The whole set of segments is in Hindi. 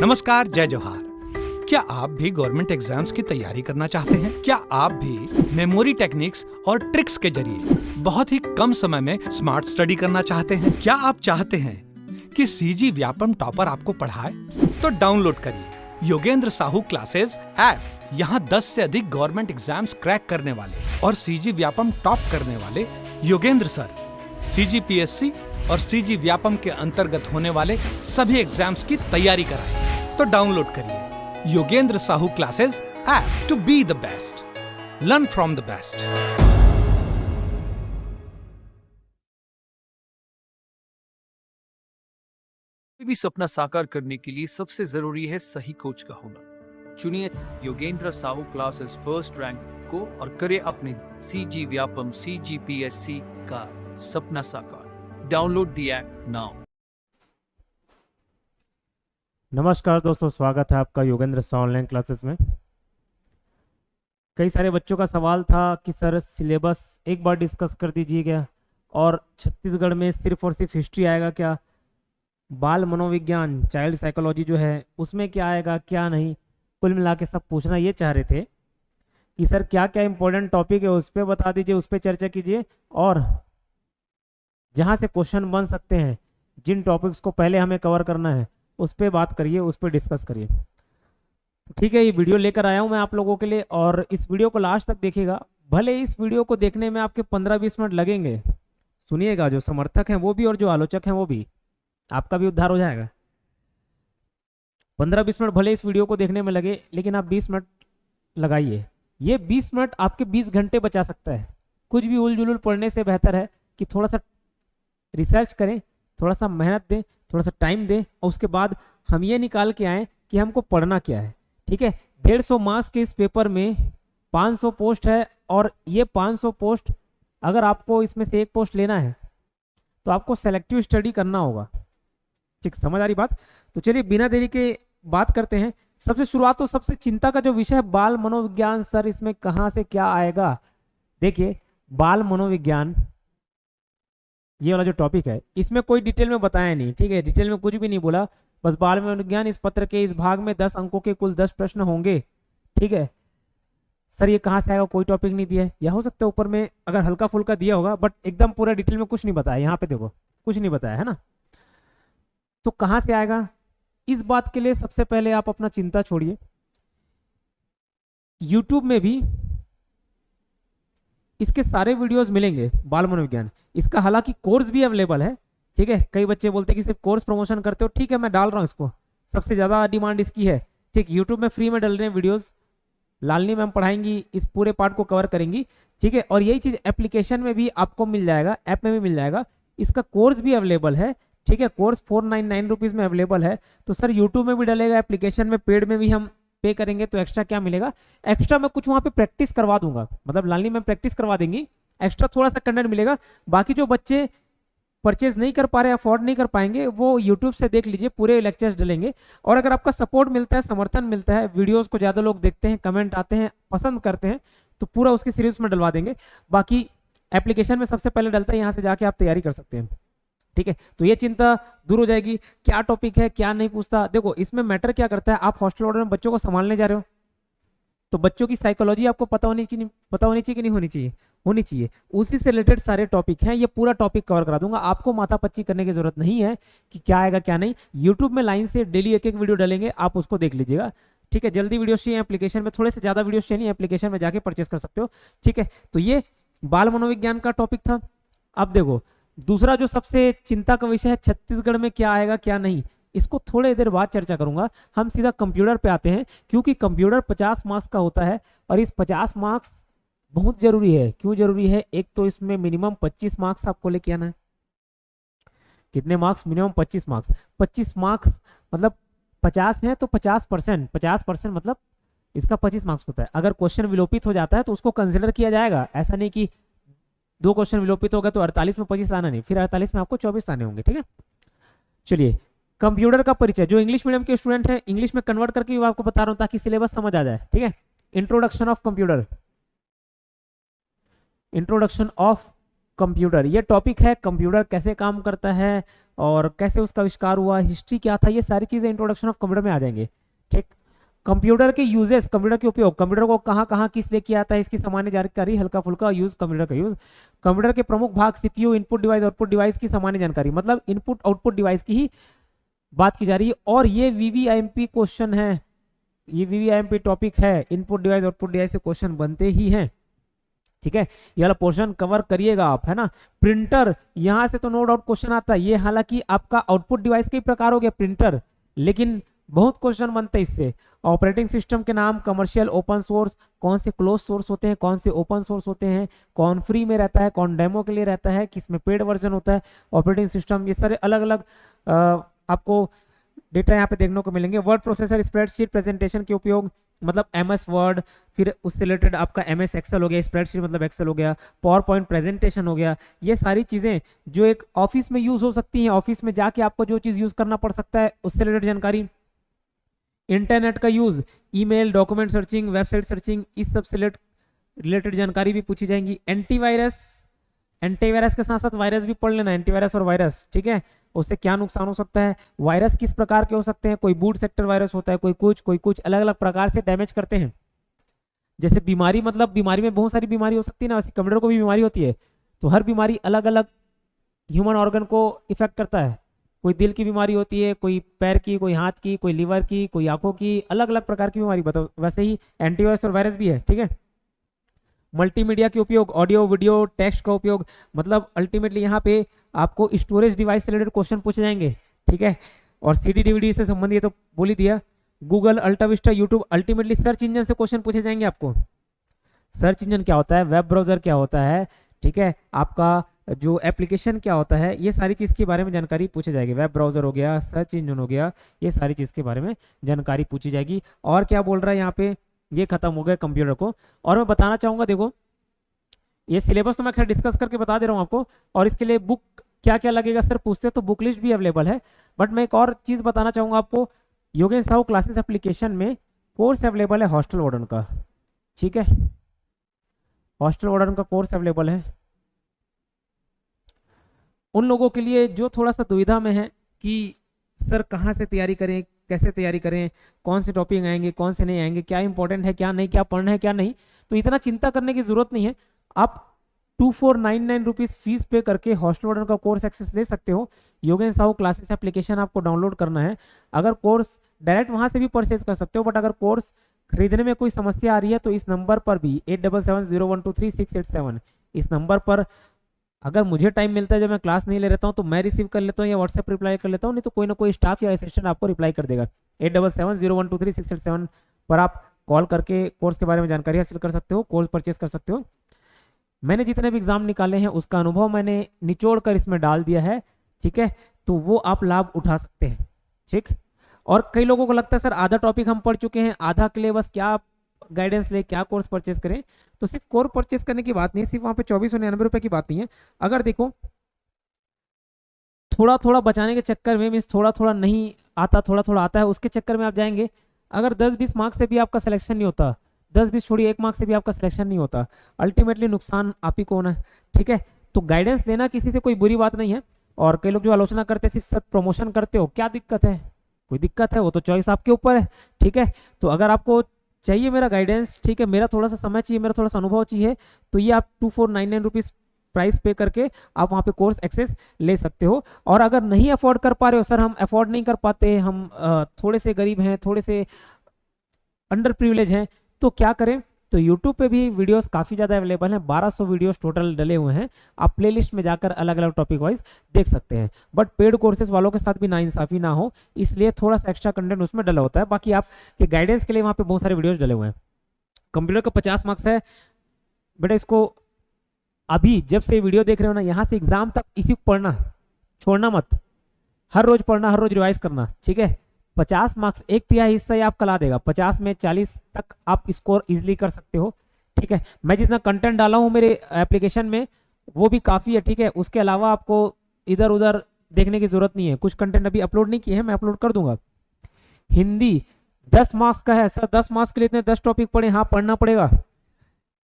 नमस्कार, जय जोहार। क्या आप भी गवर्नमेंट एग्जाम्स की तैयारी करना चाहते हैं? क्या आप भी मेमोरी टेक्निक्स और ट्रिक्स के जरिए बहुत ही कम समय में स्मार्ट स्टडी करना चाहते हैं? क्या आप चाहते हैं कि सीजी व्यापम टॉपर आपको पढ़ाए? तो डाउनलोड करिए योगेंद्र साहू क्लासेस ऐप। यहाँ 10 से अधिक गवर्नमेंट एग्जाम्स क्रैक करने वाले और सीजी व्यापम टॉप करने वाले योगेंद्र सर CGPSC और सीजी व्यापम के अंतर्गत होने वाले सभी एग्जाम्स की तैयारी कराएं। तो डाउनलोड करिए Yogendra Sahu classes app to be the best, learn from the best. कोई भी सपना साकार करने के लिए सबसे जरूरी है सही कोच का होना। चुनिए Yogendra Sahu classes first rank को और करे अपने सीजी व्यापम CGPSC का सपना साकार। Download the app now. नमस्कार दोस्तों, स्वागत है आपका योगेंद्र साहू ऑनलाइन क्लासेस में। कई सारे बच्चों का सवाल था कि सर सिलेबस एक बार डिस्कस कर दीजिएगा और छत्तीसगढ़ में सिर्फ और सिर्फ हिस्ट्री आएगा क्या, बाल मनोविज्ञान चाइल्ड साइकोलॉजी जो है उसमें क्या आएगा क्या नहीं, कुल मिला के सब पूछना ये चाह रहे थे कि सर क्या क्या इंपॉर्टेंट टॉपिक है उस पर बता दीजिए, उस पर चर्चा कीजिए और जहाँ से क्वेश्चन बन सकते हैं, जिन टॉपिक्स को पहले हमें कवर करना है उस पर बात करिए, उस पर डिस्कस करिए। ठीक है, ये वीडियो लेकर आया हूँ मैं आप लोगों के लिए और इस वीडियो को लास्ट तक देखिएगा। भले इस वीडियो को देखने में आपके 15-20 मिनट लगेंगे, सुनिएगा, जो समर्थक हैं वो भी और जो आलोचक हैं वो भी, आपका भी उद्धार हो जाएगा। 15-20 मिनट भले इस वीडियो को देखने में लगे, लेकिन आप 20 मिनट लगाइए। ये 20 मिनट आपके 20 घंटे बचा सकता है। कुछ भी उलझुल पढ़ने से बेहतर है कि थोड़ा सा रिसर्च करें, थोड़ा सा मेहनत दें, थोड़ा सा टाइम दें और उसके बाद हम ये निकाल के आएँ कि हमको पढ़ना क्या है। ठीक है, 150 मार्क्स के इस पेपर में 500 पोस्ट है और ये 500 पोस्ट अगर आपको इसमें से एक पोस्ट लेना है तो आपको सेलेक्टिव स्टडी करना होगा। ठीक, समझ आ रही बात? तो चलिए बिना देरी के बात करते हैं। सबसे शुरुआत तो सबसे चिंता का जो विषय है बाल मनोविज्ञान, सर इसमें कहाँ से क्या आएगा। देखिए, बाल मनोविज्ञान ये वाला जो टॉपिक है इसमें कोई डिटेल में बताया नहीं। ठीक है, डिटेल में कुछ भी नहीं बोला, बस बाल मनोविज्ञान इस पत्र के इस भाग में 10 अंकों के कुल 10 प्रश्न होंगे। ठीक है सर, ये कहाँ से आएगा, कोई टॉपिक नहीं दिया है, या हो सकता है ऊपर में अगर हल्का फुल्का दिया होगा, बट एकदम पूरा डिटेल में कुछ नहीं बताया। यहाँ पे देखो कुछ नहीं बताया है ना, तो कहाँ से आएगा इस बात के लिए सबसे पहले आप अपना चिंता छोड़िए। यूट्यूब में भी इसके सारे वीडियोस मिलेंगे बाल मनोविज्ञान। इसका हालांकि कोर्स भी अवेलेबल है। ठीक है, कई बच्चे बोलते हैं कि सिर्फ कोर्स प्रमोशन करते हो। ठीक है, मैं डाल रहा हूँ इसको, सबसे ज़्यादा डिमांड इसकी है। ठीक, यूट्यूब में फ्री में डल रहे हैं वीडियोस, लालनी मैम पढ़ाएंगी, इस पूरे पार्ट को कवर करेंगी। ठीक है, और यही चीज़ एप्लीकेशन में भी आपको मिल जाएगा, ऐप में भी मिल जाएगा। इसका कोर्स भी अवेलेबल है। ठीक है, कोर्स 499 रुपीज़ में अवेलेबल है। तो सर यूट्यूब में भी डलेगा, एप्लीकेशन में, पेड में भी हम पे करेंगे तो एक्स्ट्रा क्या मिलेगा? एक्स्ट्रा मैं कुछ वहाँ पे प्रैक्टिस करवा दूंगा, मतलब लालनी मैम प्रैक्टिस करवा देंगी, एक्स्ट्रा थोड़ा सा कंटेंट मिलेगा। बाकी जो बच्चे परचेज नहीं कर पा रहे, अफोर्ड नहीं कर पाएंगे, वो यूट्यूब से देख लीजिए, पूरे लेक्चर्स डलेंगे। और अगर आपका सपोर्ट मिलता है, समर्थन मिलता है, वीडियोस को ज़्यादा लोग देखते हैं, कमेंट आते हैं, पसंद करते हैं, तो पूरा उसकी सीरीज में डलवा देंगे। बाकी एप्लीकेशन में सबसे पहले डलता है, यहाँ से जाके आप तैयारी कर सकते हैं। ठीक है, तो ये चिंता दूर हो जाएगी। क्या टॉपिक है क्या नहीं पूछता। देखो इसमें मैटर क्या करता है, आप हॉस्टल ऑर्डर में बच्चों को संभालने जा रहे हो तो बच्चों की साइकोलॉजी आपको पता होनी चाहिए, पता होनी चाहिए कि नहीं होनी चाहिए? होनी चाहिए। उसी से रिलेटेड सारे टॉपिक हैं, ये पूरा टॉपिक कवर करा दूंगा। आपको माथा पच्ची करने की जरूरत नहीं है कि क्या आएगा क्या नहीं। यूट्यूब में लाइन से डेली एक एक वीडियो डलेंगे, आप उसको देख लीजिएगा। ठीक है, जल्दी वीडियो चाहिए एप्लीकेशन में, थोड़े से ज्यादा वीडियो चाहिए एप्लीकेशन में जाके परचेस कर सकते हो। ठीक है, तो ये बाल मनोविज्ञान का टॉपिक था। अब देखो दूसरा जो सबसे चिंता का विषय है छत्तीसगढ़ में क्या आएगा क्या नहीं, इसको थोड़े देर बाद चर्चा करूंगा। हम सीधा कंप्यूटर पे आते हैं, क्योंकि कंप्यूटर 50 मार्क्स का होता है और इस 50 मार्क्स बहुत जरूरी है। क्यों जरूरी है? एक तो इसमें मिनिमम 25 मार्क्स आपको लेके आना है। कितने मार्क्स? Minimum 25 marks. 25 मार्क्स मतलब 50 है तो 50%, 50% मतलब इसका 25 मार्क्स होता है। अगर क्वेश्चन विलोपित हो जाता है तो उसको कंसिडर किया जाएगा। ऐसा नहीं कि 2 क्वेश्चन विलोपित होगा तो 48 में 25 लाना नहीं, फिर 48 में आपको 24 लाने होंगे। ठीक है, चलिए कंप्यूटर का परिचय। जो इंग्लिश मीडियम के स्टूडेंट हैं, इंग्लिश में कन्वर्ट करके आपको बता रहा हूं ताकि सिलेबस समझ आ जाए। ठीक है, introduction of computer, introduction of computer ये टॉपिक है। कंप्यूटर कैसे काम करता है और कैसे उसका आविष्कार हुआ, हिस्ट्री क्या था, ये सारी चीज़ें इंट्रोडक्शन ऑफ कंप्यूटर में आ जाएंगे। ठीक, कंप्यूटर के यूजेस, कंप्यूटर के उपयोग, कंप्यूटर को कहाँ कहाँ किस लिए किया जाता है, इसकी सामान्य जानकारी, हल्का फुल्का यूज, कंप्यूटर का यूज, कंप्यूटर के प्रमुख भाग, CPU, input device, output device की सामान्य जानकारी, मतलब इनपुट आउटपुट डिवाइस की ही बात की जा रही है। और ये वीवीआईएमपी क्वेश्चन है, ये वीवीआईएमपी टॉपिक है, इनपुट डिवाइस आउटपुट डिवाइस से क्वेश्चन बनते ही हैं। ठीक है, ये वाला पोर्शन कवर करिएगा आप, है ना। प्रिंटर, यहां से तो नो डाउट क्वेश्चन आता है, ये हालांकि आपका आउटपुट डिवाइस के ही प्रकार हो गया प्रिंटर, लेकिन बहुत क्वेश्चन बनते हैं इससे। ऑपरेटिंग सिस्टम के नाम, कमर्शियल, ओपन सोर्स, कौन से क्लोज सोर्स होते हैं, कौन से ओपन सोर्स होते हैं, कौन फ्री में रहता है, कौन डेमो के लिए रहता है, किसमें पेड वर्जन होता है ऑपरेटिंग सिस्टम, ये सारे अलग अलग आपको डेटा यहाँ पे देखने को मिलेंगे। वर्ड प्रोसेसर, स्प्रेडशीट प्रेजेंटेशन के उपयोग, मतलब एमएस वर्ड, फिर उससे रिलेटेड आपका एमएस एक्सेल हो गया, स्प्रेडशीट मतलब एक्सेल हो गया, पावर पॉइंट प्रेजेंटेशन हो गया, ये सारी चीज़ें जो एक ऑफिस में यूज हो सकती हैं, ऑफिस में जाके आपको जो चीज़ यूज करना पड़ सकता है उससे रिलेटेड जानकारी। इंटरनेट का use, email, document searching, website searching, इस सब से रिलेटेड जानकारी भी पूछी जाएंगी। एंटीवायरस, एंटीवायरस के साथ साथ वायरस भी पढ़ लेना, एंटीवायरस और वायरस, ठीक है, उससे क्या नुकसान हो सकता है, वायरस किस प्रकार के हो सकते हैं, कोई बूट सेक्टर वायरस होता है, कोई कुछ अलग अलग प्रकार से डैमेज करते हैं। जैसे बीमारी, मतलब बीमारी में बहुत सारी बीमारी हो सकती है ना, वैसे कंप्यूटर को भी बीमारी होती है, तो हर बीमारी अलग अलग ह्यूमन ऑर्गन को इफेक्ट करता है, कोई दिल की बीमारी होती है, कोई पैर की, कोई हाथ की, कोई लीवर की, कोई आंखों की, अलग अलग प्रकार की बीमारी बताओ, वैसे ही एंटीवायरस और वायरस भी है। ठीक है, मल्टीमीडिया के उपयोग, ऑडियो वीडियो टेक्स्ट का उपयोग, मतलब अल्टीमेटली यहाँ पे आपको स्टोरेज डिवाइस से रिलेटेड क्वेश्चन पूछे जाएंगे। ठीक है, और सीडी डीवीडी से संबंधित तो बोल ही दिया। Google, AltaVista, YouTube, ultimately search engine से क्वेश्चन पूछे जाएंगे आपको। सर्च इंजन क्या होता है, वेब ब्राउजर क्या होता है, ठीक है, आपका जो एप्लीकेशन क्या होता है, ये सारी चीज़ के बारे में जानकारी पूछी जाएगी। वेब ब्राउजर हो गया, सर्च इंजन हो गया, ये सारी चीज़ के बारे में जानकारी पूछी जाएगी। और क्या बोल रहा है यहाँ पे, ये खत्म हो गया कंप्यूटर को। और मैं बताना चाहूँगा, देखो ये सिलेबस तो मैं खैर डिस्कस करके बता दे रहा हूँ आपको, और इसके लिए बुक क्या क्या लगेगा सर पूछते तो बुक लिस्ट भी अवेलेबल है। बट मैं एक और चीज़ बताना चाहूँगा आपको, योगेश साहू क्लासेस एप्लीकेशन में कोर्स अवेलेबल है हॉस्टल वार्डन का। ठीक है, हॉस्टल वार्डन का कोर्स अवेलेबल है उन लोगों के लिए जो थोड़ा सा दुविधा में है कि सर कहाँ से तैयारी करें, कैसे तैयारी करें, कौन से टॉपिक आएंगे, कौन से नहीं आएंगे, क्या इंपॉर्टेंट है, क्या नहीं, क्या पढ़ना है, क्या नहीं। तो इतना चिंता करने की जरूरत नहीं है, आप 2499 रुपीज़ फीस पे करके हॉस्टल वार्डन का कोर्स एक्सेस ले सकते हो। योगेश साहू क्लासेस एप्लीकेशन आपको डाउनलोड करना है। अगर कोर्स डायरेक्ट वहाँ से भी परचेज कर सकते हो, बट अगर कोर्स खरीदने में कोई समस्या आ रही है तो इस नंबर पर भी 8770123687 इस नंबर पर अगर मुझे टाइम मिलता है जब मैं क्लास नहीं ले रहता हूँ तो मैं रिसीव कर लेता हूँ या व्हाट्सएप रिप्लाई कर लेता हूँ, नहीं तो कोई ना कोई स्टाफ या असिस्टेंट आपको रिप्लाई कर देगा। 8770123687 पर आप कॉल करके कोर्स के बारे में जानकारी हासिल कर सकते हो, कोर्स परचेज कर सकते हो। मैंने जितने भी एग्जाम निकाले हैं उसका अनुभव मैंने निचोड़ कर इसमें डाल दिया है। ठीक है, तो वो आप लाभ उठा सकते हैं। ठीक, और कई लोगों को लगता है सर आधा टॉपिक हम पढ़ चुके हैं, आधा के लिए बस क्या गाइडेंस ले, क्या कोर्स परचेज करें। तो सिर्फ कोर्स परचेज करने की बात नहीं है, सिर्फ वहां पे 2499 रुपए की बात नहीं है। अगर देखो थोड़ा थोड़ा बचाने के चक्कर में, मीन्स थोड़ा थोड़ा नहीं आता थोड़ा थोड़ा आता है, उसके चक्कर में आप जाएंगे, अगर 10-20 मार्क्स से भी आपका सिलेक्शन नहीं होता, 10-20 छोड़िए 1 मार्क से भी आपका सिलेक्शन नहीं होता, अल्टीमेटली नुकसान आप ही को होना है। ठीक है, तो गाइडेंस लेना किसी से कोई बुरी बात नहीं है। और कई लोग जो आलोचना करते हैं सिर्फ सब प्रमोशन करते हो, क्या दिक्कत है, कोई दिक्कत है, वो तो चॉइस आपके ऊपर है। ठीक है, तो अगर आपको चाहिए मेरा गाइडेंस, ठीक है, मेरा थोड़ा सा समय चाहिए, मेरा थोड़ा सा अनुभव चाहिए, तो ये आप 2499 रुपीज़ प्राइस पे करके आप वहाँ पे कोर्स एक्सेस ले सकते हो। और अगर नहीं अफोर्ड कर पा रहे हो, सर हम अफोर्ड नहीं कर पाते, हम थोड़े से गरीब हैं, थोड़े से अंडर प्रिविलेज हैं, तो क्या करें, तो YouTube पे भी वीडियोस काफ़ी ज़्यादा अवेलेबल हैं, 1200 वीडियोस टोटल डले हुए हैं, आप प्लेलिस्ट में जाकर अलग अलग टॉपिक वाइज देख सकते हैं। बट पेड कोर्सेज वालों के साथ भी नाइंसाफ़ी ना हो, इसलिए थोड़ा सा एक्स्ट्रा कंटेंट उसमें डला होता है। बाकी आपके गाइडेंस के लिए वहाँ पे बहुत सारे वीडियोस डले हुए हैं। कंप्यूटर का 50 मार्क्स है बेटा, इसको अभी जब से वीडियो देख रहे हो ना, यहाँ से एग्जाम तक इसी को पढ़ना, छोड़ना मत, हर रोज पढ़ना, हर रोज रिवाइज करना। ठीक है, 50 मार्क्स 1/3 हिस्सा ही आपका ला देगा, 50 में 40 तक आप स्कोर इजीली कर सकते हो। ठीक है, मैं जितना कंटेंट डाला हूँ मेरे एप्लीकेशन में वो भी काफ़ी है। ठीक है, उसके अलावा आपको इधर उधर देखने की जरूरत नहीं है, कुछ कंटेंट अभी अपलोड नहीं किए हैं, मैं अपलोड कर दूंगा। हिंदी 10 मार्क्स का है सर, 10 मार्क्स के लिए इतने 10 टॉपिक पढ़े, हाँ पढ़ना पड़ेगा।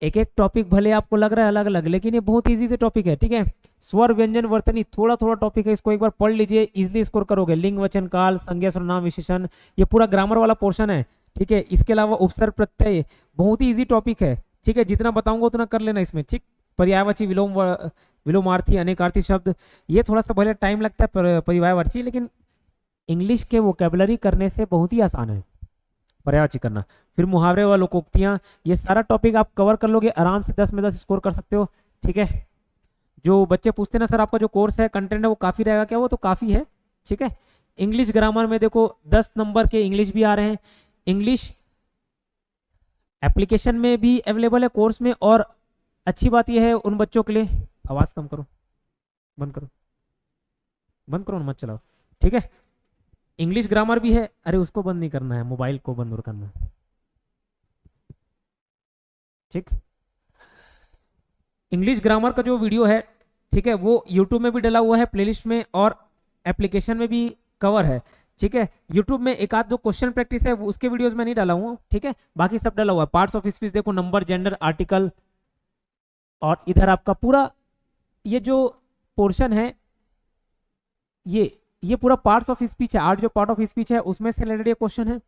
एक एक टॉपिक भले आपको लग रहा है अलग अलग, लेकिन ये बहुत इजी से टॉपिक है, ठीक है। स्वर व्यंजन वर्तनी थोड़ा थोड़ा टॉपिक है, इसको एक बार पढ़ लीजिए, इजिली स्कोर करोगे। लिंग वचन काल संज्ञा सर्वनाम विशेषण, ये पूरा ग्रामर वाला पोर्शन है, ठीक है। इसके अलावा उपसर्ग प्रत्यय बहुत ही इजी टॉपिक है, ठीक है। जितना बताऊंगा उतना कर लेना इसमें, ठीक। पर्यायवाची विलोमार्थी अनेकार्थी शब्द, ये थोड़ा सा भले टाइम लगता है पर्यायवाची, लेकिन इंग्लिश के वोकेबलरी करने से बहुत ही आसान है पर्यायवाची करना। फिर मुहावरे व लोकोक्तियां, ये सारा टॉपिक आप कवर कर लोगे आराम से, 10 में 10 स्कोर कर सकते हो, ठीक है। जो बच्चे पूछते ना सर आपका जो कोर्स है कंटेंट है वो काफी रहेगा क्या, वो तो काफी है, ठीक है। इंग्लिश ग्रामर में देखो 10 नंबर के इंग्लिश भी आ रहे हैं, इंग्लिश एप्लीकेशन में भी अवेलेबल है कोर्स में। और अच्छी बात यह है उन बच्चों के लिए, आवाज कम करो, बंद करो, बंद करो, मत चलाओ, ठीक है। इंग्लिश ग्रामर भी है, अरे उसको बंद नहीं करना है, मोबाइल को बंद और करना है, ठीक। इंग्लिश ग्रामर का जो वीडियो है, ठीक है, वो यूट्यूब में भी डला हुआ है प्लेलिस्ट में, और एप्लीकेशन में भी कवर है, ठीक है। यूट्यूब में एक आध जो क्वेश्चन प्रैक्टिस है वो उसके वीडियोस में नहीं डाला हूँ, ठीक है, बाकी सब डला हुआ है। पार्ट्स ऑफ स्पीच देखो, नंबर, जेंडर, आर्टिकल, और इधर आपका पूरा ये जो पोर्शन है ये पूरा पार्ट्स ऑफ स्पीच है, 8 जो पार्ट ऑफ स्पीच है उसमें से रिलेटेड ये क्वेश्चन है।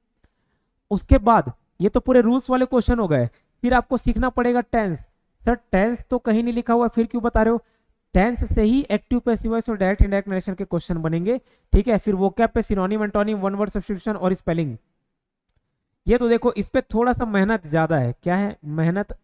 उसके बाद ये तो पूरे रूल्स वाले क्वेश्चन हो गए, फिर आपको सीखना पड़ेगा टेंस। सर टेंस तो कहीं नहीं लिखा हुआ, फिर क्यों बता रहे हो? टेंस से ही एक्टिव पैसिव वॉइस और डायरेक्ट इनडायरेक्ट नरेशन के क्वेश्चन बनेंगे, ठीक है। फिर वोकैब पे synonym antonym, one word substitution और स्पेलिंग। ये तो देखो इस पे थोड़ा सा मेहनत ज्यादा है, क्या है, मेहनत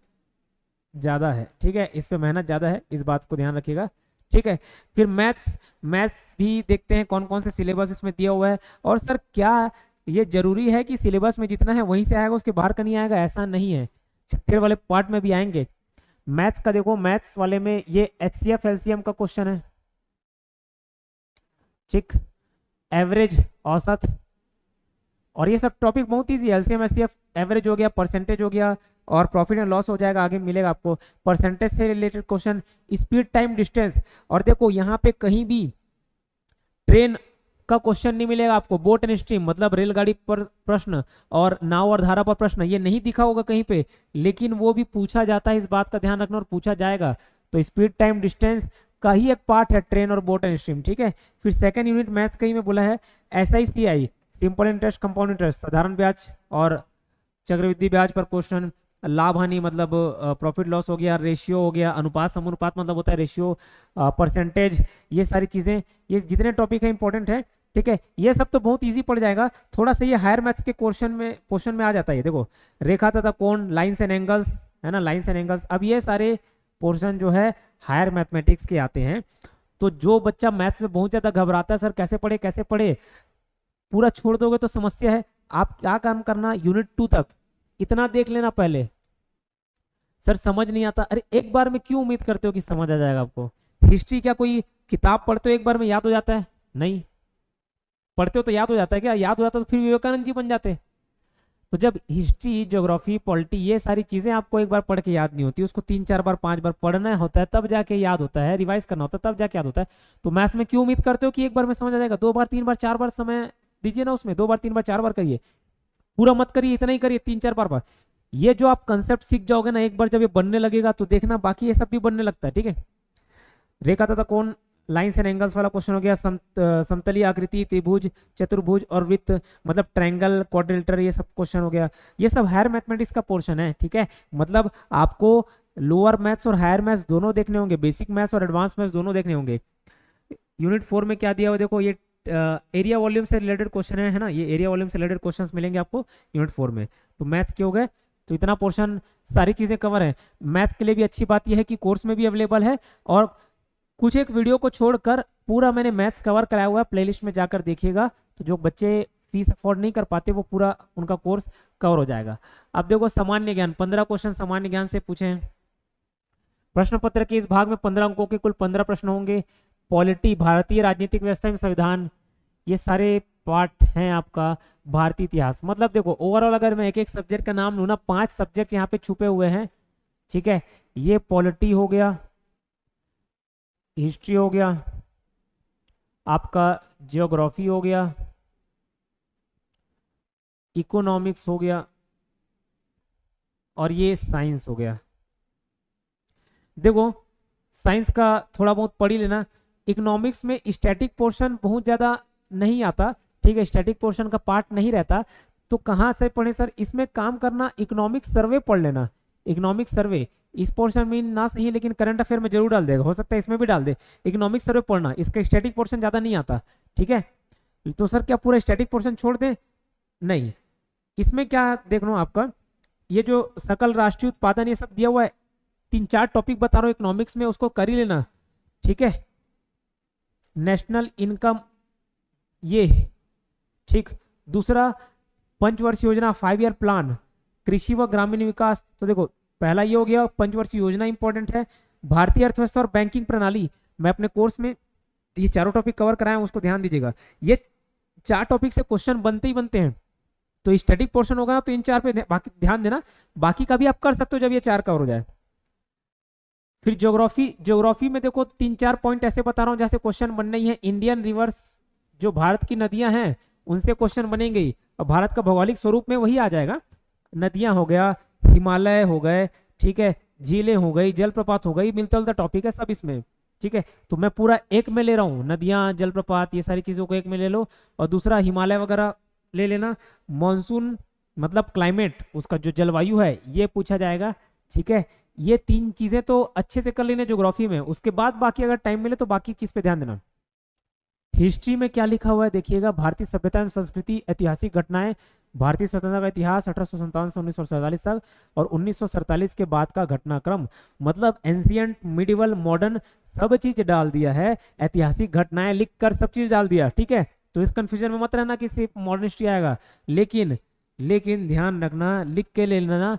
ज्यादा है, ठीक है, इस पे मेहनत ज्यादा है, इस बात को ध्यान रखिएगा, ठीक है। फिर मैथ्स भी देखते हैं कौन कौन से सिलेबस इसमें दिया हुआ है। और सर क्या ये जरूरी है कि सिलेबस में जितना है वहीं से आएगा, उसके बाहर का नहीं आएगा? ऐसा नहीं है, 76 वाले पार्ट में भी आएंगे। मैथ्स का देखो, मैथ्स वाले में ये HCF LCM का क्वेश्चन है, ठीक, एवरेज, औसत, और ये सब टॉपिक बहुत इजी है। LCM HCF, एवरेज हो गया, परसेंटेज हो गया, और प्रॉफिट एंड लॉस हो जाएगा, आगे मिलेगा आपको। परसेंटेज से related question, speed, time, distance, और देखो यहाँ पे कहीं भी ट्रेन का क्वेश्चन नहीं मिलेगा आपको। बोट एंड स्ट्रीम मतलब रेलगाड़ी पर प्रश्न, और नाव और धारा पर प्रश्न, ये नहीं दिखा होगा कहीं पे, लेकिन वो भी पूछा जाता है, इस बात का ध्यान रखना, और पूछा जाएगा। तो स्पीड, टाइम, डिस्टेंस का ही एक पार्ट है ट्रेन और बोट एंड स्ट्रीम, ठीक है। फिर सेकंड यूनिट मैथ्स कहीं में बोला है SICI, simple interest, compound interest, साधारण ब्याज और चक्रवृद्धि ब्याज पर क्वेश्चन, लाभ हानि मतलब प्रॉफिट लॉस हो गया, रेशियो हो गया, अनुपात समानुपात मतलब होता है रेशियो, परसेंटेज, ये सारी चीजें, ये जितने टॉपिक है इंपॉर्टेंट है, ठीक है। ये सब तो बहुत इजी पड़ जाएगा, थोड़ा सा ये हायर मैथ्स के क्वेश्चन में आ जाता है। देखो रेखा तथा कोण, लाइन्स एंड एंगल्स, है ना, लाइन्स एंड एंगल्स। अब ये सारे पोर्शन जो है हायर मैथमेटिक्स के आते हैं। तो जो बच्चा मैथ्स में बहुत ज्यादा घबराता है सर कैसे पढ़े कैसे पढ़े, पूरा छोड़ दोगे तो समस्या है। आप क्या काम करना, यूनिट 2 तक इतना देख लेना पहले। सर समझ नहीं आता, अरे एक बार में क्यों उम्मीद करते हो कि समझ आ जाएगा आपको? हिस्ट्री क्या कोई किताब पढ़ते हो एक बार में याद हो जाता है? नहीं, पढ़ते हो तो याद हो जाता है क्या? याद हो जाता तो फिर विवेकानंद जी बन जाते। तो जब हिस्ट्री, ज्योग्राफी, पॉलिटी, ये सारी चीजें आपको एक बार पढ़ के याद नहीं होती, उसको 3-4 बार 5 बार पढ़ना होता है, तब जाके याद होता है, रिवाइज करना होता है, तब जाके याद होता है। तो मैथ्स में क्यों उम्मीद करते हो कि एक बार में समझ आ जाएगा? 2 बार 3 बार 4 बार समय दीजिए ना उसमें, 2 बार 3 बार 4 बार करिए, पूरा मत करिए, इतना ही करिए, 3-4 बार। ये जो आप कंसेप्ट सीख जाओगे ना एक बार, जब ये बनने लगेगा तो देखना बाकी ये सब भी बनने लगता है, ठीक है। रेखा तथा कोण, लाइन्स एंड एंगल्स वाला क्वेश्चन हो गया, समतलीय आकृति, त्रिभुज, चतुर्भुज और वृत्त मतलब ट्रायंगल, क्वाड्रिलेटरल, ये सब क्वेश्चन हो गया। ये सब हायर मैथमेटिक्स का पोर्शन है, ठीक है। मतलब आपको लोअर मैथ्स और हायर मैथ्स दोनों देखने होंगे, बेसिक मैथ्स और एडवांस मैथ्स दोनों देखने होंगे। यूनिट 4 में क्या दिया हुआ देखो, ये एरिया वॉल्यूम से रिलेटेड क्वेश्चन है ना, ये एरिया वॉल्यूम से रिलेटेड क्वेश्चंस मिलेंगे आपको यूनिट 4 में। तो मैथ्स के हो गए, तो इतना पोर्शन सारी चीजें कवर है। मैथ्स के लिए भी अच्छी बात यह है कि कोर्स में भी अवेलेबल है, और कुछ एक वीडियो को छोड़कर पूरा मैंने मैथ्स कवर कराया हुआ है, प्लेलिस्ट में जाकर देखिएगा। तो जो बच्चे फीस अफोर्ड नहीं कर पाते वो पूरा उनका कोर्स कवर हो जाएगा। अब देखो सामान्य ज्ञान, 15 क्वेश्चन सामान्य ज्ञान से पूछे हैं। प्रश्न पत्र के इस भाग में 15 अंकों के कुल 15 प्रश्न होंगे। पॉलिटी, भारतीय राजनीतिक व्यवस्था में संविधान, ये सारे पार्ट हैं आपका। भारतीय इतिहास मतलब देखो ओवरऑल अगर मैं एक एक सब्जेक्ट का नाम लूँ ना, 5 सब्जेक्ट यहाँ पे छुपे हुए हैं, ठीक है। ये पॉलिटी हो गया, हिस्ट्री हो गया, आपका जियोग्राफी हो गया, इकोनॉमिक्स हो गया, और ये साइंस हो गया, देखो साइंस का थोड़ा बहुत पढ़ ही लेना। इकोनॉमिक्स में स्टैटिक पोर्शन बहुत ज़्यादा नहीं आता, ठीक है, स्टैटिक पोर्शन का पार्ट नहीं रहता। तो कहाँ से पढ़े सर, इसमें काम करना, इकोनॉमिक सर्वे पढ़ लेना। इकोनॉमिक सर्वे इस पोर्शन में ना सही लेकिन करंट अफेयर में जरूर डाल देगा, हो सकता है इसमें भी डाल दे। इकोनॉमिक सर्वे पढ़ना, इसका स्टैटिक पोर्शन ज़्यादा नहीं आता, ठीक है। तो सर क्या पूरा स्टैटिक पोर्शन छोड़ दें? नहीं, इसमें क्या देख लो आपका, ये जो सकल राष्ट्रीय उत्पादन ये सब दिया हुआ है, 3-4 टॉपिक बता रहा हूँ इकोनॉमिक्स में, उसको कर ही लेना, ठीक है। नेशनल इनकम ये, ठीक। दूसरा पंचवर्षीय योजना, 5 ईयर प्लान, कृषि व ग्रामीण विकास। तो देखो पहला ये हो गया, पंचवर्षीय योजना इंपॉर्टेंट है। भारतीय अर्थव्यवस्था और बैंकिंग प्रणाली, मैं अपने कोर्स में ये चारों टॉपिक कवर कराया हूं, उसको ध्यान दीजिएगा। ये 4 टॉपिक से क्वेश्चन बनते ही बनते हैं। तो स्टैटिक पोर्शन होगा तो इन 4 पे बाकी ध्यान देना, बाकी का भी आप कर सकते हो जब ये 4 कवर हो जाए। फिर ज्योग्राफी में देखो 3-4 पॉइंट ऐसे बता रहा हूँ जैसे क्वेश्चन बनने ही है। इंडियन रिवर्स, जो भारत की नदियां हैं उनसे क्वेश्चन बनेंगे ही, और भारत का भौगोलिक स्वरूप में वही आ जाएगा। नदियां हो गया, हिमालय हो गए, ठीक है, झीलें हो गई, जलप्रपात हो गई, मिलता जुलता टॉपिक है सब इसमें, ठीक है। तो मैं पूरा एक में ले रहा हूँ, नदियां, जलप्रपात, ये सारी चीजों को एक में ले लो। और दूसरा हिमालय वगैरह ले लेना। मॉनसून मतलब क्लाइमेट, उसका जो जलवायु है ये पूछा जाएगा, ठीक है। ये 3 चीजें तो अच्छे से कर लेने ज्योग्राफी में। उसके बाद बाकी अगर टाइम मिले तो बाकी चीज पे ध्यान देना। हिस्ट्री में क्या लिखा हुआ है देखिएगा, भारतीय सभ्यता एवं संस्कृति, ऐतिहासिक घटनाएं, भारतीय स्वतंत्रता का इतिहास 1857 से 1947 तक, और 1947 के बाद का घटनाक्रम। मतलब एंशियंट, मिडिवल, मॉडर्न सब चीज डाल दिया है, ऐतिहासिक घटनाएं लिख कर सब चीज डाल दिया, ठीक है। तो इस कंफ्यूजन में मत रहना कि सिर्फ मॉडर्न हिस्ट्री आएगा, लेकिन ध्यान रखना, लिख के ले लेना,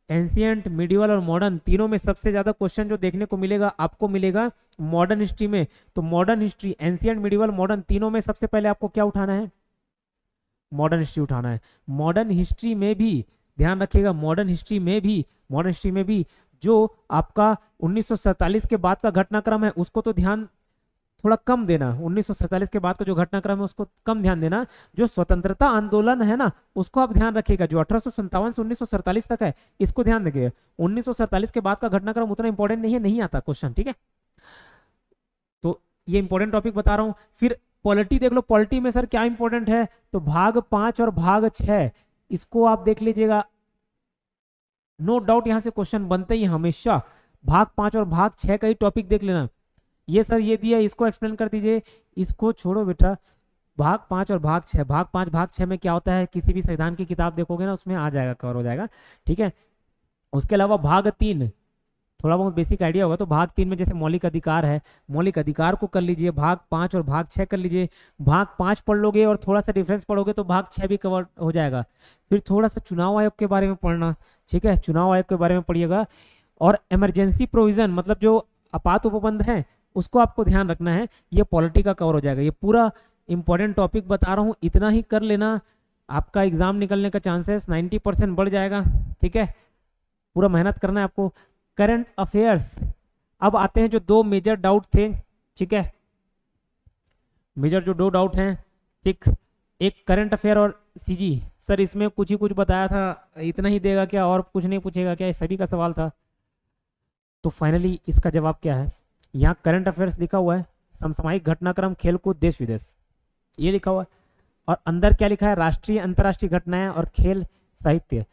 एंशियंट, मिडिवल और मॉडर्न तीनों में सबसे ज्यादा क्वेश्चन जो देखने को मिलेगा आपको मिलेगा मॉडर्न हिस्ट्री में। तो modern history, ancient, medieval, modern तीनों में सबसे पहले आपको क्या उठाना है? मॉडर्न हिस्ट्री उठाना है। मॉडर्न हिस्ट्री में भी ध्यान रखिएगा, मॉडर्न हिस्ट्री में भी जो आपका 1947 के बाद का घटनाक्रम है उसको तो ध्यान थोड़ा कम देना। 1947 के बाद का जो घटनाक्रम है उसको कम ध्यान देना। जो स्वतंत्रता आंदोलन है ना उसको आप ध्यान रखिएगा, जो 1857 से 1947 तक है इसको ध्यान रखिएगा। 1947 के बाद का घटनाक्रम उतना इंपॉर्टेंट नहीं है, नहीं आता क्वेश्चन, ठीक है। तो ये इंपॉर्टेंट टॉपिक बता रहा हूं। फिर पॉलिटी देख लो, पॉलिटी में सर क्या इंपॉर्टेंट है, तो भाग 5 और भाग 6 इसको आप देख लीजिएगा, नो डाउट यहां से क्वेश्चन बनते ही हमेशा। भाग 5 और भाग 6 का ही टॉपिक देख लेना। ये सर ये दिया, इसको एक्सप्लेन कर दीजिए, इसको छोड़ो बेटा। भाग 5 और भाग 6, भाग 5 भाग 6 में क्या होता है, किसी भी संविधान की किताब देखोगे ना उसमें आ जाएगा, कवर हो जाएगा, ठीक है। उसके अलावा भाग 3 थोड़ा बहुत बेसिक आइडिया होगा, तो भाग 3 में जैसे मौलिक अधिकार है, मौलिक अधिकार को कर लीजिए। भाग 5 और भाग 6 कर लीजिए। भाग 5 पढ़ लोगे और थोड़ा सा डिफरेंस पढ़ोगे तो भाग 6 भी कवर हो जाएगा। फिर थोड़ा सा चुनाव आयोग के बारे में पढ़ना, ठीक है, चुनाव आयोग के बारे में पढ़िएगा। और इमरजेंसी प्रोविजन मतलब जो आपात उपबंध है उसको आपको ध्यान रखना है, ये पॉलिटी का कवर हो जाएगा। ये पूरा इंपॉर्टेंट टॉपिक बता रहा हूँ, इतना ही कर लेना, आपका एग्जाम निकलने का चांसेस 90% बढ़ जाएगा, ठीक है। पूरा मेहनत करना है आपको। करंट अफेयर्स, अब आते हैं जो 2 मेजर डाउट थे, ठीक है, मेजर जो 2 डाउट हैं, ठीक, एक करंट अफेयर और सीजी। सर इसमें कुछ ही कुछ बताया था, इतना ही देगा क्या और कुछ नहीं पूछेगा क्या, ये सभी का सवाल था। तो फाइनली इसका जवाब क्या है, यहाँ करंट अफेयर्स लिखा हुआ है, समसामयिक घटनाक्रम, खेलकूद, देश विदेश, ये लिखा हुआ है। और अंदर क्या लिखा है, राष्ट्रीय अंतर्राष्ट्रीय घटनाएं और खेल साहित्य।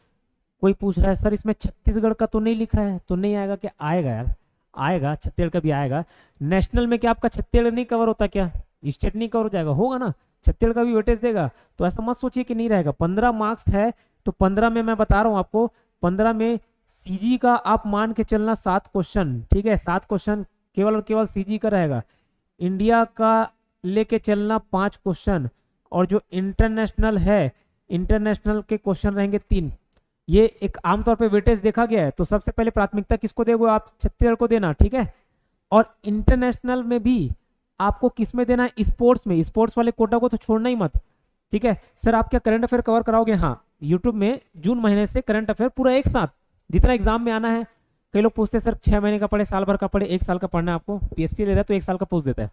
कोई पूछ रहा है सर इसमें छत्तीसगढ़ का तो नहीं लिखा है, तो नहीं आएगा क्या, आएगा यार, आएगा, छत्तीसगढ़ का भी आएगा। नेशनल में क्या आपका छत्तीसगढ़ नहीं कवर होता क्या, स्टेट नहीं कवर हो जाएगा, होगा ना, छत्तीसगढ़ का भी वेटेज देगा। तो ऐसा मत सोचिए कि नहीं रहेगा। 15 मार्क्स है तो 15 में मैं बता रहा हूँ आपको, 15 में सीजी का आप मान के चलना 7 क्वेश्चन, ठीक है, 7 क्वेश्चन केवल और केवल सीजी का रहेगा। इंडिया का लेके चलना 5 क्वेश्चन, और जो इंटरनेशनल है, इंटरनेशनल के क्वेश्चन रहेंगे 3। ये एक आमतौर पे वेटेज देखा गया है, तो सबसे पहले प्राथमिकता किसको दोगे आप, छत्तीसगढ़ को देना, ठीक है। और इंटरनेशनल में भी आपको किस में देना है, स्पोर्ट्स में, स्पोर्ट्स वाले कोटा को तो छोड़ना ही मत, ठीक है। सर आप क्या करंट अफेयर कवर कराओगे, हाँ, यूट्यूब में जून महीने से करंट अफेयर पूरा एक साथ जितना एग्जाम में आना है। कई लोग पूछते हैं सर 6 महीने का पढ़े, साल भर का पढ़े, 1 साल का पढ़ना है आपको, पीएससी ले रहा है तो 1 साल का पूछ देता है,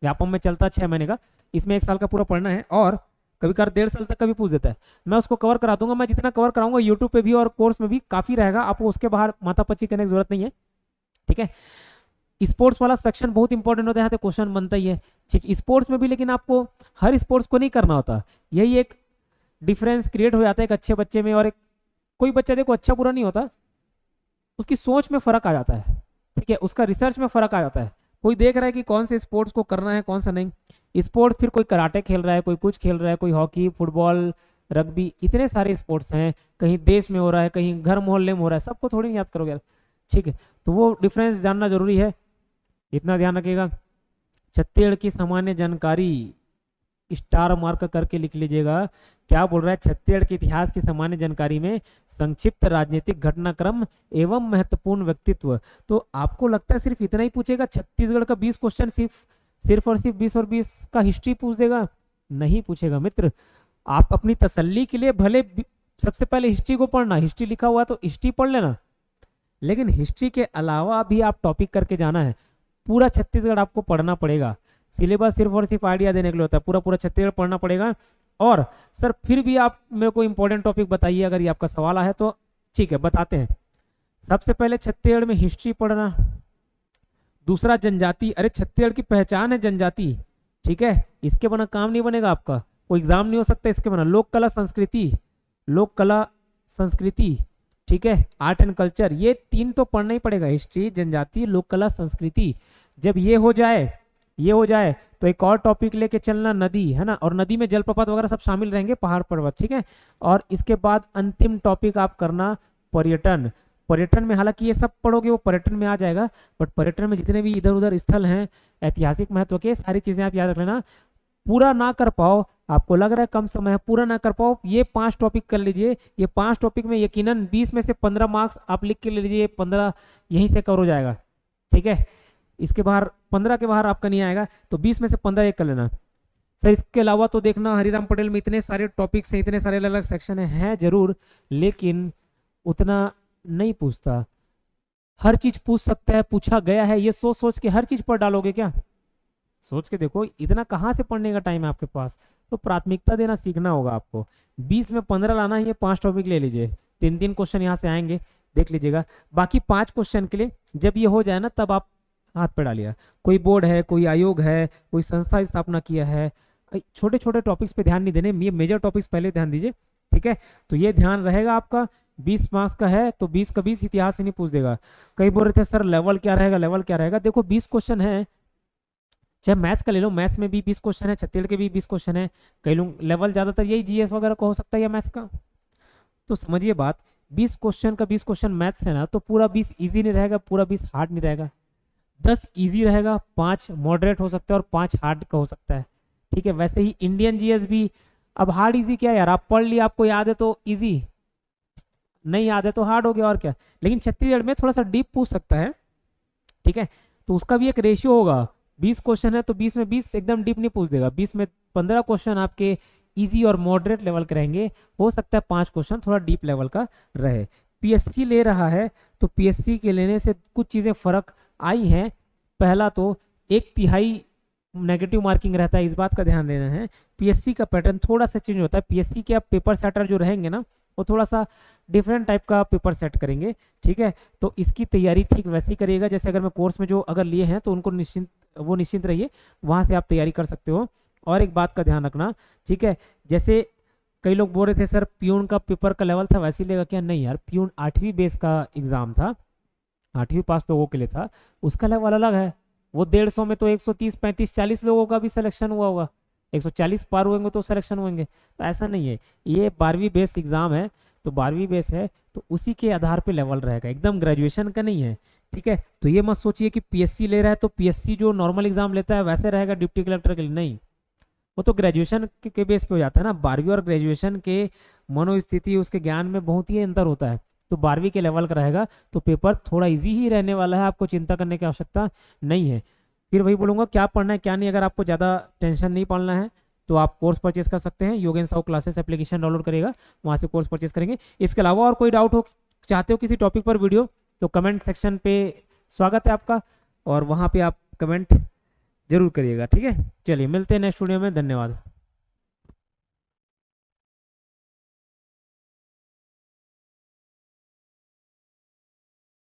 व्यापम में चलता है 6 महीने का, इसमें 1 साल का पूरा पढ़ना है, और कभी कभार 1.5 साल तक का भी पूछ देता है। मैं उसको कवर करा दूंगा, मैं जितना कवर कराऊंगा यूट्यूब पे भी और कोर्स में भी काफी रहेगा, आपको उसके बाहर माथा पच्ची करने की जरूरत नहीं है। ठीक है। स्पोर्ट्स वाला सेक्शन बहुत इंपॉर्टेंट होता है, यहाँ पे क्वेश्चन बनता ही है, ठीक। स्पोर्ट्स में भी लेकिन आपको हर स्पोर्ट्स को नहीं करना होता, यही एक डिफरेंस क्रिएट हो जाता है एक अच्छे बच्चे में और एक कोई बच्चा देखो अच्छा बुरा नहीं होता, उसकी सोच में फर्क आ जाता है, ठीक है, उसका रिसर्च में फर्क आ जाता है। कोई देख रहा है कि कौन से स्पोर्ट्स को करना है कौन सा नहीं। स्पोर्ट्स फिर कोई कराटे खेल रहा है, कोई कुछ खेल रहा है, कोई हॉकी, फुटबॉल, रग्बी, इतने सारे स्पोर्ट्स हैं, कहीं देश में हो रहा है, कहीं घर मोहल्ले में हो रहा है, सबको थोड़ी नहीं याद करोगे यार, ठीक है। तो वो डिफरेंस जानना जरूरी है, इतना ध्यान रखिएगा। छत्तीसगढ़ की सामान्य जानकारी स्टार मार्क करके लिख लीजिएगा। क्या बोल रहा है, छत्तीसगढ़ के इतिहास की सामान्य जानकारी में संक्षिप्त राजनीतिक घटनाक्रम एवं महत्वपूर्ण व्यक्तित्व। तो आपको लगता है सिर्फ इतना ही पूछेगा, छत्तीसगढ़ का 20 क्वेश्चन सिर्फ और सिर्फ 20 और 20 का हिस्ट्री पूछ देगा? नहीं पूछेगा मित्र। आप अपनी तसल्ली के लिए भले सबसे पहले हिस्ट्री को पढ़ना, हिस्ट्री लिखा हुआ है तो हिस्ट्री पढ़ लेना, लेकिन हिस्ट्री के अलावा भी आप टॉपिक करके जाना है। पूरा छत्तीसगढ़ आपको पढ़ना पड़ेगा, सिलेबस सिर्फ और सिर्फ आइडिया देने के लिए होता है, पूरा पूरा छत्तीसगढ़ पढ़ना पड़ेगा। और सर फिर भी आप मेरे को इंपॉर्टेंट टॉपिक बताइए, अगर ये आपका सवाल है तो ठीक है बताते हैं। सबसे पहले छत्तीसगढ़ में हिस्ट्री पढ़ना, दूसरा जनजाति, अरे छत्तीसगढ़ की पहचान है जनजाति, ठीक है, इसके बिना काम नहीं बनेगा आपका, कोई एग्जाम नहीं हो सकता इसके बिना। लोक कला संस्कृति, लोक कला संस्कृति, ठीक है, आर्ट एंड कल्चर, ये 3 तो पढ़ना ही पड़ेगा, हिस्ट्री, जनजाति, लोक कला संस्कृति। जब ये हो जाए तो एक और टॉपिक लेके चलना, नदी, है ना, और नदी में जलप्रपात वगैरह सब शामिल रहेंगे, पहाड़ पर्वत, ठीक है। और इसके बाद अंतिम टॉपिक आप करना पर्यटन। पर्यटन में हालांकि ये सब पढ़ोगे वो पर्यटन में आ जाएगा, बट पर्यटन में जितने भी इधर उधर स्थल हैं ऐतिहासिक महत्व के, सारी चीजें आप याद रख लेना। पूरा ना कर पाओ, आपको लग रहा है कम समय है, पूरा ना कर पाओ, ये 5 टॉपिक कर लीजिए। ये 5 टॉपिक में यकीनन 20 में से 15 मार्क्स आप लिख के ले लीजिए, 15 यहीं से कवर हो जाएगा, ठीक है। इसके बाहर 15 के बाहर आपका नहीं आएगा, तो 20 में से 15 एक कर लेना। सर इसके अलावा तो देखना हरिराम पटेल में इतने सारे टॉपिक्स हैं, इतने सारे अलग अलग सेक्शन हैं जरूर, लेकिन उतना नहीं पूछता। हर चीज पूछ सकता है, पूछा गया है, ये सोच सोच के हर चीज पर डालोगे क्या? सोच के देखो, इतना कहाँ से पढ़ने का टाइम है आपके पास? तो प्राथमिकता देना सीखना होगा आपको। 20 में 15 लाना है, ये 5 टॉपिक ले लीजिए, 3-3 क्वेश्चन यहाँ से आएंगे, देख लीजिएगा। बाकी 5 क्वेश्चन के लिए जब ये हो जाए ना, तब आप हाथ पे डालिए। कोई बोर्ड है, कोई आयोग है, कोई संस्था स्थापना किया है, छोटे छोटे टॉपिक्स पे ध्यान नहीं देने, ये मेजर टॉपिक्स पहले ध्यान दीजिए, ठीक है। तो ये ध्यान रहेगा आपका। 20 मार्क्स का है तो 20 का 20 इतिहास से नहीं पूछ देगा। कई बोल रहे थे सर लेवल क्या रहेगा, लेवल क्या रहेगा? देखो 20 क्वेश्चन है, चाहे मैथ्स का ले लो, मैथ्स में भी 20 क्वेश्चन है, छत्तीसगढ़ के भी 20 क्वेश्चन है। कई लोग लेवल ज्यादातर यही जीएस वगैरह का हो सकता है या मैथ्स का। तो समझिए बात, 20 क्वेश्चन का 20 क्वेश्चन मैथ्स है ना, तो पूरा 20 इजी नहीं रहेगा, पूरा 20 हार्ड नहीं रहेगा। 10 इजी रहेगा, 5 मॉडरेट हो सकता है और 5 हार्ड का हो सकता है, ठीक है। वैसे ही इंडियन जीएस भी, अब हार्ड इजी क्या यार, आप पढ़ लिए, आपको याद है तो इजी, नहीं याद है तो हार्ड हो गया, और क्या। लेकिन छत्तीसगढ़ में थोड़ा सा डीप पूछ सकता है, ठीक है, तो उसका भी एक रेशियो होगा। 20 क्वेश्चन है तो 20 में 20 एकदम डीप नहीं पूछ देगा, 20 में 15 क्वेश्चन आपके इजी और मॉडरेट लेवल के रहेंगे, हो सकता है 5 क्वेश्चन थोड़ा डीप लेवल का रहे। पीएससी ले रहा है तो पीएससी के लेने से कुछ चीजें फर्क आई हैं। पहला तो 1/3 नेगेटिव मार्किंग रहता है, इस बात का ध्यान देना है। पीएससी का पैटर्न थोड़ा सा चेंज होता है, पीएससी के आप पेपर सेटर जो रहेंगे ना, वो थोड़ा सा डिफरेंट टाइप का पेपर सेट करेंगे, ठीक है। तो इसकी तैयारी ठीक वैसे ही करिएगा जैसे अगर मैं कोर्स में जो अगर लिए हैं तो उनको निश्चिंत रहिए, वहां से आप तैयारी कर सकते हो। और एक बात का ध्यान रखना, ठीक है, जैसे कई लोग बोल रहे थे सर प्यून का पेपर का लेवल था वैसे ही लेगा क्या? नहीं यार, प्यून 8वीं बेस का एग्जाम था, 8वीं पास लोगों के लिए था, उसका लेवल अलग है। वो 150 में तो 130, 35, 40 लोगों का भी सिलेक्शन हुआ होगा, 140 पार हुएंगे तो सिलेक्शन होंगे, तो ऐसा नहीं है। ये 12वीं बेस एग्जाम है, तो 12वीं बेस है तो उसी के आधार पे लेवल रहेगा, एकदम ग्रेजुएशन का नहीं है, ठीक है। तो ये मत सोचिए कि पीएससी ले रहा है तो पीएससी जो नॉर्मल एग्जाम लेता है वैसे रहेगा डिप्टी कलेक्टर के लिए, नहीं, वो तो ग्रेजुएशन के बेस पे हो जाता है ना। 12वीं और ग्रेजुएशन के मनोस्थिति, उसके ज्ञान में बहुत ही अंतर होता है। तो 12वीं के लेवल का रहेगा तो पेपर थोड़ा इजी ही रहने वाला है, आपको चिंता करने की आवश्यकता नहीं है। फिर वही बोलूँगा क्या पढ़ना है क्या नहीं, अगर आपको ज़्यादा टेंशन नहीं पढ़ना है तो आप कोर्स परचेस कर सकते हैं। योगेन साहू क्लासेस एप्लीकेशन डाउनलोड करेगा, वहाँ से कोर्स परचेस करेंगे। इसके अलावा और कोई डाउट हो, चाहते हो किसी टॉपिक पर वीडियो, तो कमेंट सेक्शन पे स्वागत है आपका, और वहाँ पे आप कमेंट जरूर करिएगा, ठीक है। चलिए मिलते हैं नेक्स्ट वीडियो में, धन्यवाद।